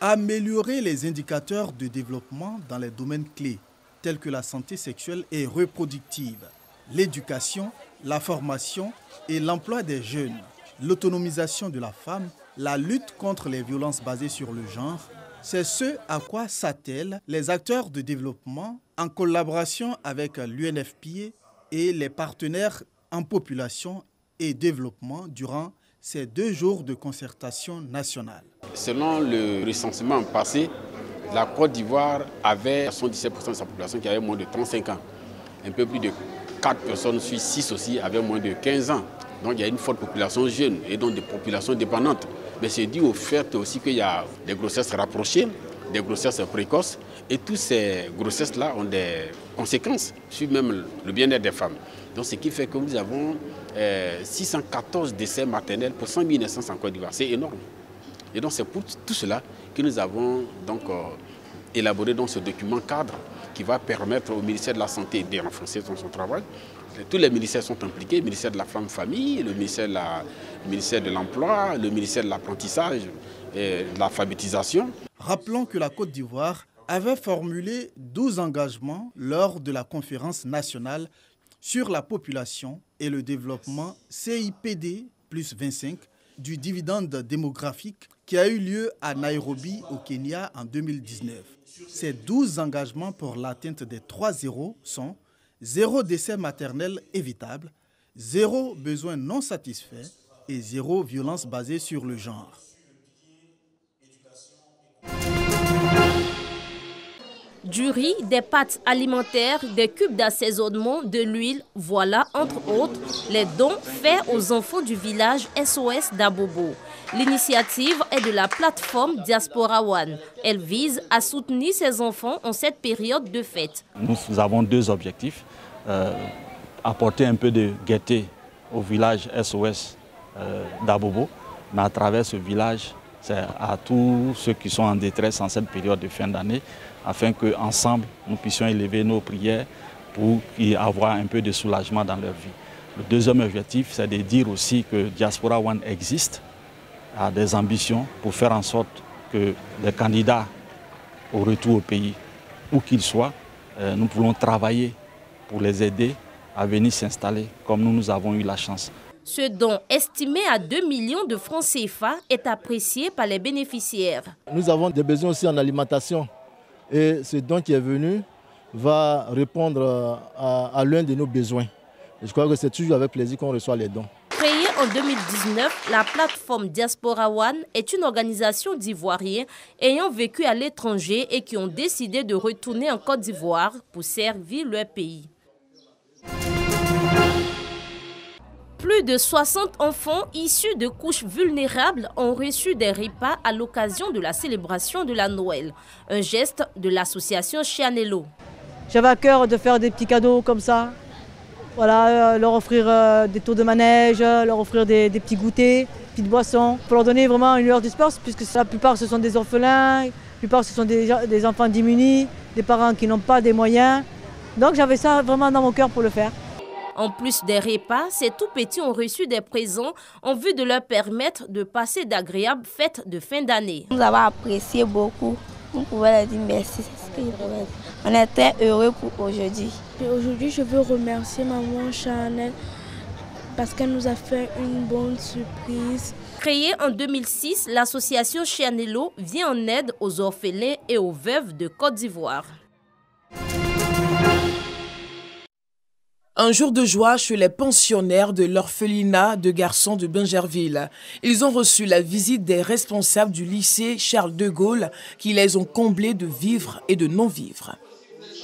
Améliorer les indicateurs de développement dans les domaines clés, tels que la santé sexuelle et reproductive, l'éducation, la formation et l'emploi des jeunes, l'autonomisation de la femme, la lutte contre les violences basées sur le genre, c'est ce à quoi s'attellent les acteurs de développement en collaboration avec l'UNFPA et les partenaires en population et développement durant ces 2 jours de concertation nationale. Selon le recensement passé, la Côte d'Ivoire avait 77% de sa population qui avait moins de 35 ans. Un peu plus de 4 personnes sur 6 aussi avaient moins de 15 ans. Donc il y a une forte population jeune et donc des populations dépendantes. Mais c'est dû au fait aussi qu'il y a des grossesses rapprochées, des grossesses précoces. Et toutes ces grossesses-là ont des conséquences sur même le bien-être des femmes. Donc ce qui fait que nous avons 614 décès maternels pour 100 000 naissances en Côte d'Ivoire. C'est énorme. Et donc c'est pour tout cela que nous avons donc élaboré donc, ce document cadre qui va permettre au ministère de la Santé de renforcer son travail. Tous les ministères sont impliqués, le ministère de la Femme-Famille, le ministère de l'Emploi, le ministère de l'Apprentissage et de l'Alphabétisation. Rappelons que la Côte d'Ivoire avait formulé 12 engagements lors de la conférence nationale sur la population et le développement CIPD plus 25 du dividende démographique qui a eu lieu à Nairobi au Kenya en 2019. Ces 12 engagements pour l'atteinte des 3 zéros sont 0 décès maternel évitable, 0 besoin non satisfait et 0 violence basée sur le genre. Du riz, des pâtes alimentaires, des cubes d'assaisonnement, de l'huile, voilà entre autres les dons faits aux enfants du village SOS d'Abobo. L'initiative est de la plateforme Diaspora One. Elle vise à soutenir ces enfants en cette période de fête. Nous avons 2 objectifs. Apporter un peu de gaieté au village SOS d'Abobo, mais à travers ce village, c'est à tous ceux qui sont en détresse en cette période de fin d'année, afin qu'ensemble, nous puissions élever nos prières pour y avoir un peu de soulagement dans leur vie. Le deuxième objectif, c'est de dire aussi que Diaspora One existe, a des ambitions pour faire en sorte que les candidats au retour au pays, où qu'ils soient, nous pouvons travailler pour les aider à venir s'installer comme nous avons eu la chance. Ce don, estimé à 2 millions de francs CFA, est apprécié par les bénéficiaires. Nous avons des besoins aussi en alimentation. Et ce don qui est venu va répondre à l'un de nos besoins. Et je crois que c'est toujours avec plaisir qu'on reçoit les dons. Créée en 2019, la plateforme Diaspora One est une organisation d'Ivoiriens ayant vécu à l'étranger et qui ont décidé de retourner en Côte d'Ivoire pour servir leur pays. Plus de 60 enfants issus de couches vulnérables ont reçu des repas à l'occasion de la célébration de la Noël. Un geste de l'association Chianello. J'avais à cœur de faire des petits cadeaux comme ça. Voilà, leur offrir des tours de manège, leur offrir des petits goûters, petites boissons, pour leur donner vraiment une lueur d'espoir, puisque la plupart ce sont des orphelins, la plupart ce sont des enfants démunis, des parents qui n'ont pas des moyens. Donc j'avais ça vraiment dans mon cœur pour le faire. En plus des repas, ces tout-petits ont reçu des présents en vue de leur permettre de passer d'agréables fêtes de fin d'année. Nous avons apprécié beaucoup. On pouvait leur dire merci. On est très heureux pour aujourd'hui. Aujourd'hui, je veux remercier maman Chanel parce qu'elle nous a fait une bonne surprise. Créée en 2006, l'association Chianello vient en aide aux orphelins et aux veuves de Côte d'Ivoire. Un jour de joie chez les pensionnaires de l'orphelinat de garçons de Bingerville. Ils ont reçu la visite des responsables du lycée Charles de Gaulle qui les ont comblés de vivres et de non-vivres.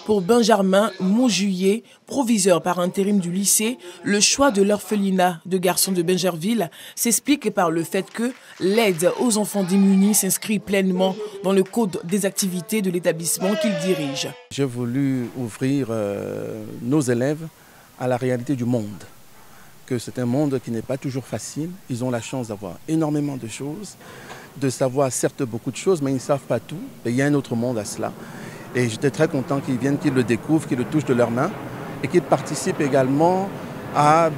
Pour Benjamin Montjuillet, proviseur par intérim du lycée, le choix de l'orphelinat de garçons de Bingerville s'explique par le fait que l'aide aux enfants démunis s'inscrit pleinement dans le code des activités de l'établissement qu'il dirige. J'ai voulu ouvrir nos élèves à la réalité du monde, que c'est un monde qui n'est pas toujours facile. Ils ont la chance d'avoir énormément de choses, de savoir certes beaucoup de choses, mais ils ne savent pas tout. Et il y a un autre monde à cela. Et j'étais très content qu'ils viennent, qu'ils le découvrent, qu'ils le touchent de leurs mains et qu'ils participent également à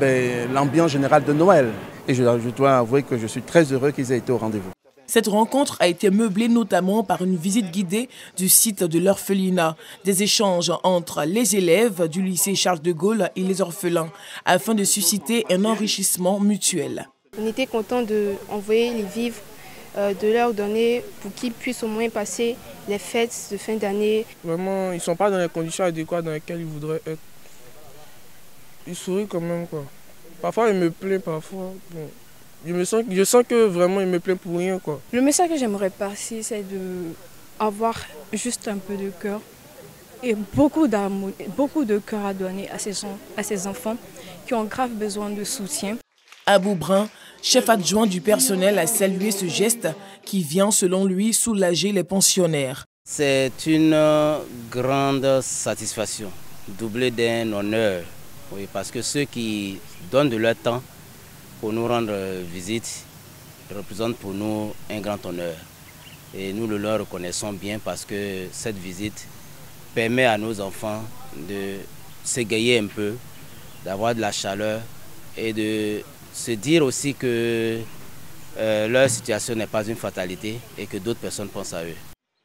l'ambiance générale de Noël. Et je dois avouer que je suis très heureux qu'ils aient été au rendez-vous. Cette rencontre a été meublée notamment par une visite guidée du site de l'orphelinat, des échanges entre les élèves du lycée Charles de Gaulle et les orphelins, afin de susciter un enrichissement mutuel. On était content d'envoyer les vivres, de leur donner pour qu'ils puissent au moins passer les fêtes de fin d'année. Vraiment, ils ne sont pas dans les conditions adéquates dans lesquelles ils voudraient être. Ils sourient quand même, quoi. Parfois, ils me plaignent, parfois. Bon. Je sens que vraiment, ils me plaignent pour rien, quoi. Le message que j'aimerais passer, c'est d'avoir juste un peu de cœur et beaucoup d'amour, beaucoup de cœur à donner à ces enfants qui ont grave besoin de soutien. Abou Brun, chef adjoint du personnel, a salué ce geste qui vient, selon lui, soulager les pensionnaires. C'est une grande satisfaction, doublée d'un honneur. Oui, parce que ceux qui donnent de leur temps pour nous rendre visite représentent pour nous un grand honneur. Et nous le leur reconnaissons bien parce que cette visite permet à nos enfants de s'égayer un peu, d'avoir de la chaleur et de se dire aussi que leur situation n'est pas une fatalité et que d'autres personnes pensent à eux.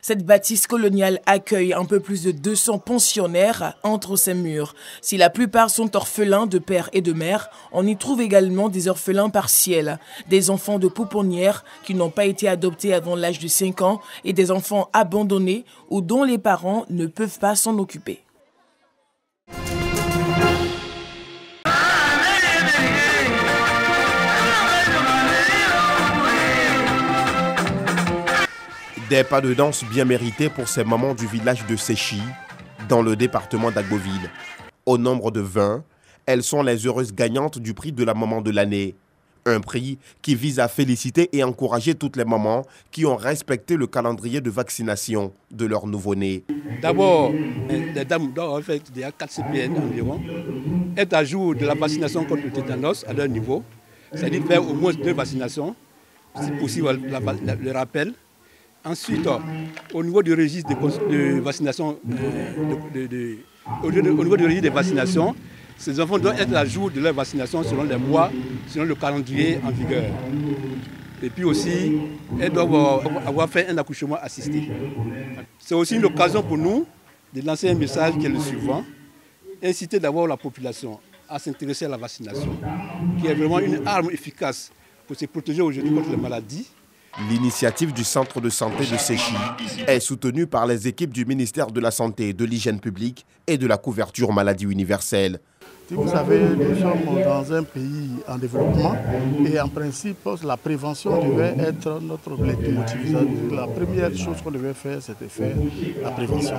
Cette bâtisse coloniale accueille un peu plus de 200 pensionnaires entre ses murs. Si la plupart sont orphelins de père et de mère, on y trouve également des orphelins partiels, des enfants de pouponnières qui n'ont pas été adoptés avant l'âge de 5 ans et des enfants abandonnés ou dont les parents ne peuvent pas s'en occuper. Des pas de danse bien mérités pour ces mamans du village de Séchi, dans le département d'Agboville. Au nombre de 20, elles sont les heureuses gagnantes du prix de la maman de l'année. Un prix qui vise à féliciter et encourager toutes les mamans qui ont respecté le calendrier de vaccination de leur nouveau-né. D'abord, les dames doivent faire déjà 4 CPN environ, être à jour de la vaccination contre le tétanos à leur niveau, c'est-à-dire faire au moins 2 vaccinations, si possible le rappel. Ensuite, au niveau du registre de vaccination, au niveau du registre des vaccinations, ces enfants doivent être à jour de leur vaccination selon les mois, selon le calendrier en vigueur. Et puis aussi, elles doivent avoir fait un accouchement assisté. C'est aussi une occasion pour nous de lancer un message qui est le suivant: inciter d'abord la population à s'intéresser à la vaccination, qui est vraiment une arme efficace pour se protéger aujourd'hui contre les maladies. L'initiative du centre de santé de Séchi est soutenue par les équipes du ministère de la Santé, de l'Hygiène publique et de la couverture maladie universelle. Vous savez, nous sommes dans un pays en développement et en principe, la prévention devait être notre leitmotiv. La première chose qu'on devait faire, c'était faire la prévention.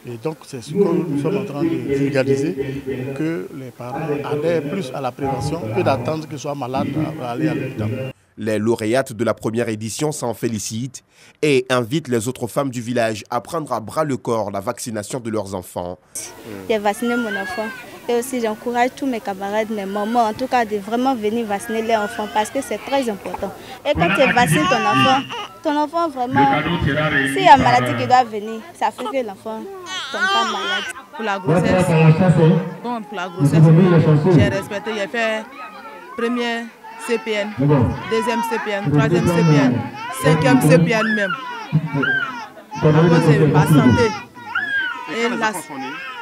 Et donc, c'est ce que nous sommes en train de vulgariser, que les parents adhèrent plus à la prévention que d'attendre qu'ils soient malades pour aller à l'hôpital. Les lauréates de la première édition s'en félicitent et invitent les autres femmes du village à prendre à bras le corps la vaccination de leurs enfants. J'ai vacciné mon enfant et aussi j'encourage tous mes camarades, mes mamans, en tout cas de vraiment venir vacciner les enfants parce que c'est très important. Et quand tu vaccines ton enfant vraiment, s'il y a une maladie qui doit venir, ça fait que l'enfant ne tombe pas malade. Pour la grossesse, j'ai respecté, j'ai fait première CPN, deuxième CPN, troisième CPN, cinquième CPN même. Après, c'est ma santé. Et là,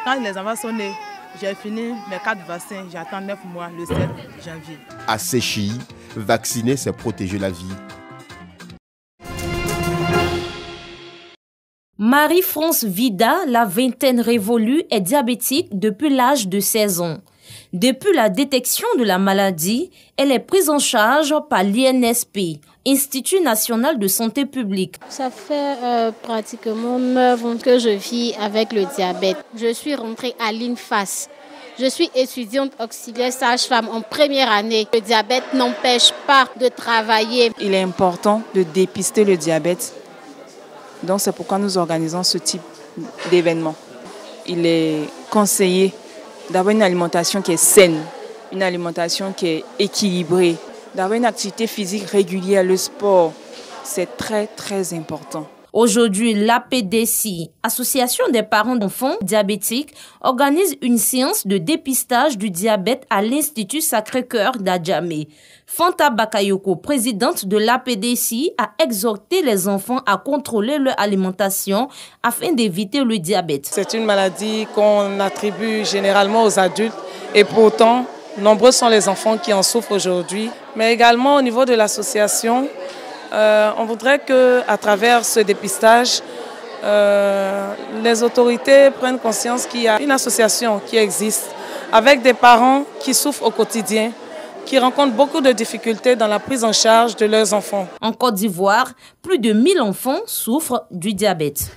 quand les enfants sont nés, j'ai fini mes 4 vaccins. J'attends 9 mois le 7 janvier. À Séchi, vacciner, c'est protéger la vie. Marie-France Vida, la vingtaine révolue, est diabétique depuis l'âge de 16 ans. Depuis la détection de la maladie, elle est prise en charge par l'INSP, Institut national de santé publique. Ça fait pratiquement 9 ans que je vis avec le diabète. Je suis rentrée à l'INFAS. Je suis étudiante auxiliaire sage-femme en première année. Le diabète n'empêche pas de travailler. Il est important de dépister le diabète. Donc c'est pourquoi nous organisons ce type d'événement. Il est conseillé d'avoir une alimentation qui est saine, une alimentation qui est équilibrée, d'avoir une activité physique régulière, le sport, c'est très très important. Aujourd'hui, l'APDC, Association des parents d'enfants diabétiques, organise une séance de dépistage du diabète à l'Institut Sacré-Cœur d'Adjamé. Fanta Bakayoko, présidente de l'APDC, a exhorté les enfants à contrôler leur alimentation afin d'éviter le diabète. C'est une maladie qu'on attribue généralement aux adultes et pourtant, nombreux sont les enfants qui en souffrent aujourd'hui. Mais également au niveau de l'association, on voudrait qu'à travers ce dépistage, les autorités prennent conscience qu'il y a une association qui existe avec des parents qui souffrent au quotidien, qui rencontrent beaucoup de difficultés dans la prise en charge de leurs enfants. En Côte d'Ivoire, plus de 1000 enfants souffrent du diabète.